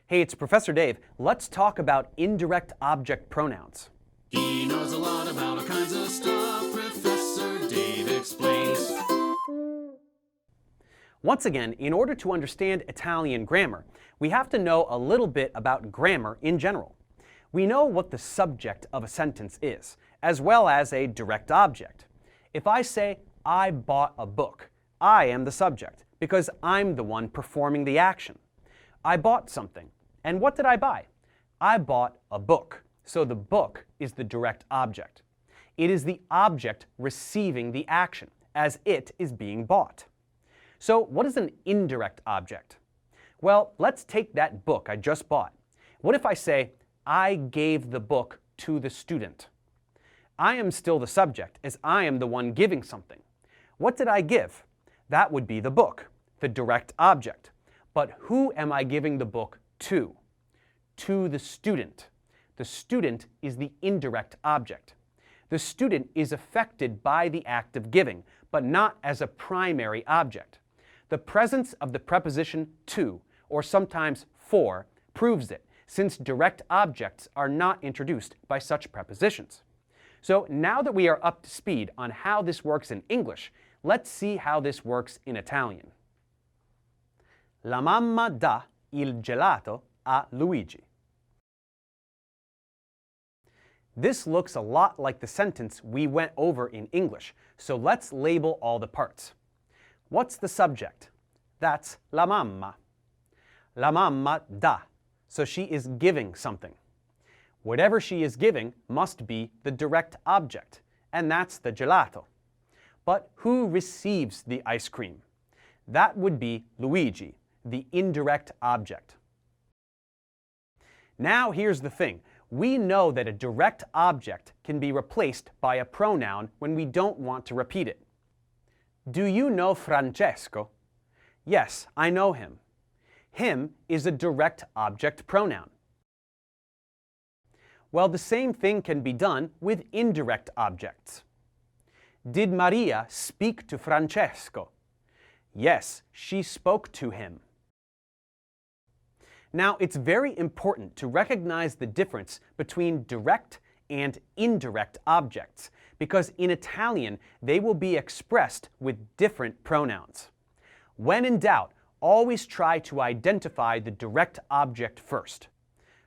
Hey, it's Professor Dave. Let's talk about indirect object pronouns. He knows a lot about all kinds of stuff. Professor Dave explains. Once again, in order to understand Italian grammar, we have to know a little bit about grammar in general. We know what the subject of a sentence is, as well as a direct object. If I say, I bought a book, I am the subject, because I'm the one performing the action. I bought something. And what did I buy? I bought a book. So the book is the direct object. It is the object receiving the action, as it is being bought. So what is an indirect object? Well, let's take that book I just bought. What if I say, I gave the book to the student? I am still the subject, as I am the one giving something. What did I give? That would be the book, the direct object. But who am I giving the book to? To the student. The student is the indirect object. The student is affected by the act of giving, but not as a primary object. The presence of the preposition to, or sometimes for, proves it, since direct objects are not introduced by such prepositions. So now that we are up to speed on how this works in English, let's see how this works in Italian. La mamma dà il gelato a Luigi. This looks a lot like the sentence we went over in English, so let's label all the parts. What's the subject? That's la mamma. La mamma dà, so she is giving something. Whatever she is giving must be the direct object, and that's the gelato. But who receives the ice cream? That would be Luigi, the indirect object. Now here's the thing. We know that a direct object can be replaced by a pronoun when we don't want to repeat it. Do you know Francesco? Yes, I know him. Him is a direct object pronoun. Well, the same thing can be done with indirect objects. Did Maria speak to Francesco? Yes, she spoke to him. Now, it's very important to recognize the difference between direct and indirect objects, because in Italian, they will be expressed with different pronouns. When in doubt, always try to identify the direct object first.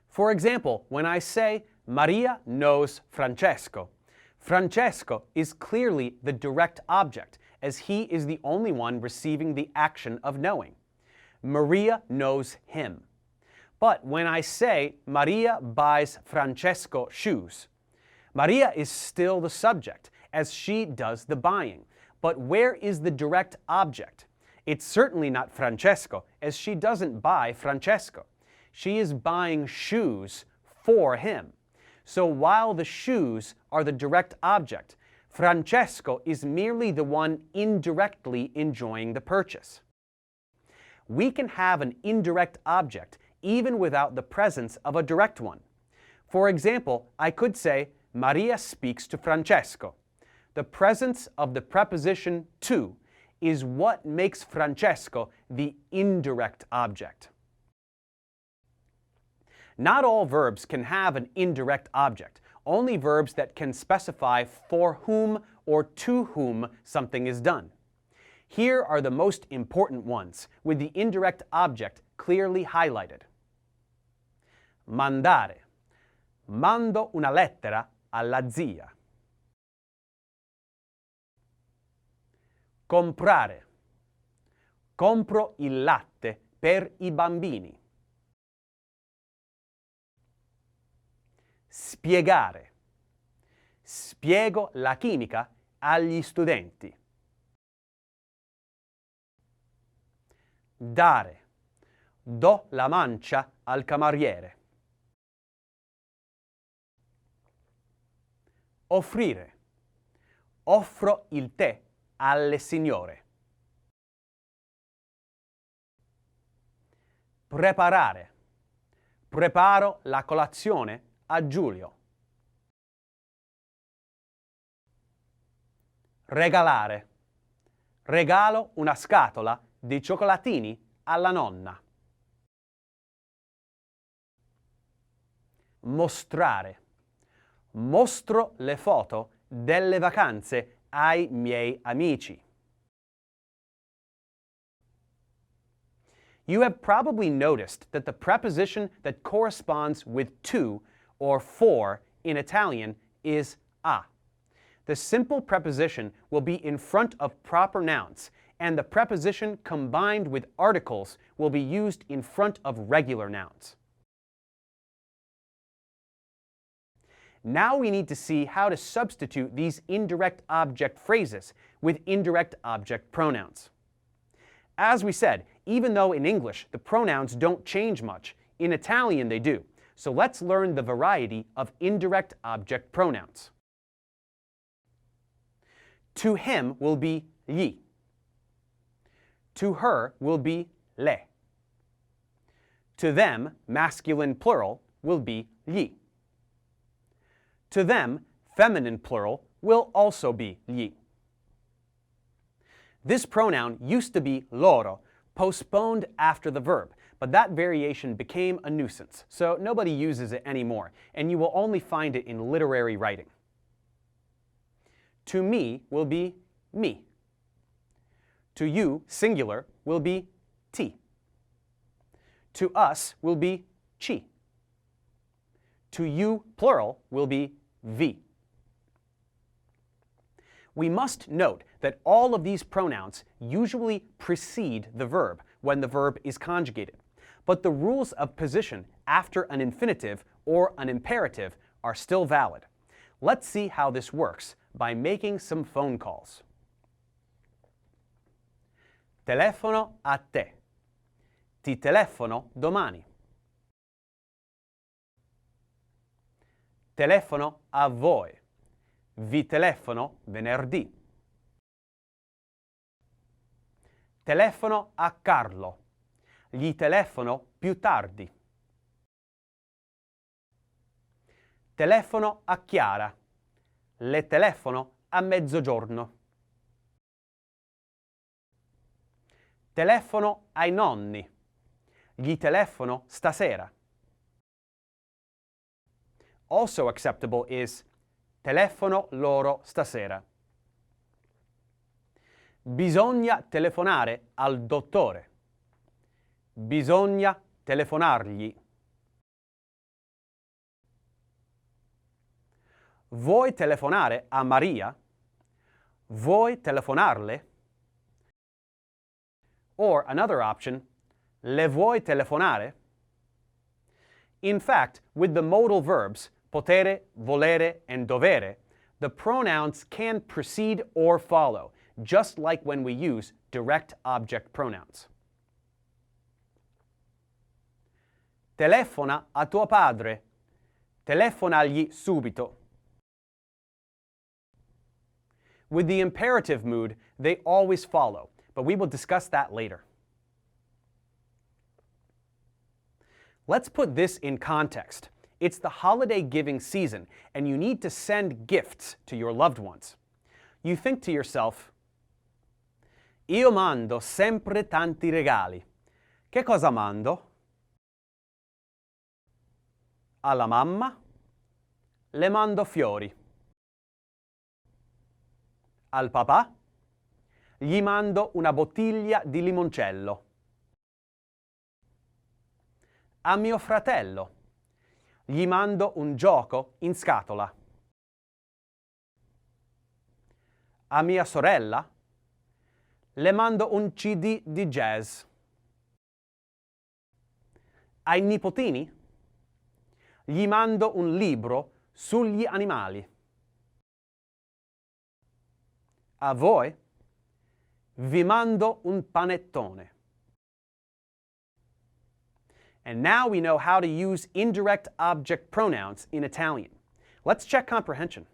For example, when I say, Maria knows Francesco, Francesco is clearly the direct object, as he is the only one receiving the action of knowing. Maria knows him. But when I say Maria buys Francesco shoes, Maria is still the subject, as she does the buying. But where is the direct object? It's certainly not Francesco, as she doesn't buy Francesco. She is buying shoes for him. So while the shoes are the direct object, Francesco is merely the one indirectly enjoying the purchase. We can have an indirect object even without the presence of a direct one. For example, I could say, Maria speaks to Francesco. The presence of the preposition to is what makes Francesco the indirect object. Not all verbs can have an indirect object, only verbs that can specify for whom or to whom something is done. Here are the most important ones, with the indirect object clearly highlighted. Mandare. Mando una lettera alla zia. Comprare. Compro il latte per i bambini. Spiegare. Spiego la chimica agli studenti. Dare. Do la mancia al cameriere. Offrire. Offro il tè alle signore. Preparare. Preparo la colazione a Giulio. Regalare. Regalo una scatola di cioccolatini alla nonna. mostrare. Mostro le foto delle vacanze ai miei amici. You have probably noticed that the preposition that corresponds with to or for in Italian is a. The simple preposition will be in front of proper nouns, and the preposition combined with articles will be used in front of regular nouns. Now we need to see how to substitute these indirect object phrases with indirect object pronouns. As we said, even though in English the pronouns don't change much, in Italian they do. So let's learn the variety of indirect object pronouns. To him will be gli. To her will be le. To them, masculine plural, will be gli. To them, feminine plural, will also be gli. This pronoun used to be loro, postponed after the verb, but that variation became a nuisance, so nobody uses it anymore, and you will only find it in literary writing. To me will be mi. To you, singular, will be ti. To us will be ci. To you, plural, will be vi. We must note that all of these pronouns usually precede the verb when the verb is conjugated, but the rules of position after an infinitive or an imperative are still valid. Let's see how this works by making some phone calls. Telefono a te. Ti telefono domani. Telefono a voi. Vi telefono venerdì. Telefono a Carlo. Gli telefono più tardi. Telefono a Chiara. Le telefono a mezzogiorno. Telefono ai nonni. Gli telefono stasera. Also acceptable is telefono loro stasera. Bisogna telefonare al dottore. Bisogna telefonargli. Vuoi telefonare a Maria? Vuoi telefonarle? Or another option, le vuoi telefonare? In fact, with the modal verbs, potere, volere, and dovere, the pronouns can precede or follow, just like when we use direct object pronouns. Telefona a tuo padre. Telefonagli subito. With the imperative mood, they always follow, but we will discuss that later. Let's put this in context. It's the holiday giving season, and you need to send gifts to your loved ones. You think to yourself, io mando sempre tanti regali. Che cosa mando? Alla mamma le mando fiori. Al papà gli mando una bottiglia di limoncello. A mio fratello gli mando un gioco in scatola. A mia sorella le mando un CD di jazz. Ai nipotini gli mando un libro sugli animali. A voi vi mando un panettone. And now we know how to use indirect object pronouns in Italian. Let's check comprehension.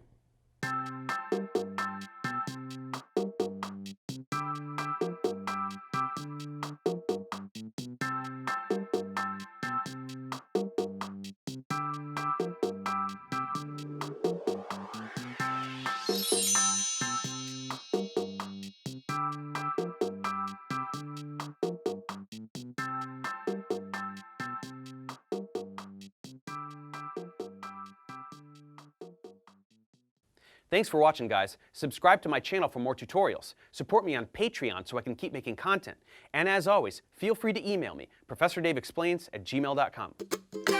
Thanks for watching, guys. Subscribe to my channel for more tutorials. Support me on Patreon so I can keep making content. And as always, feel free to email me, ProfessorDaveExplains@gmail.com.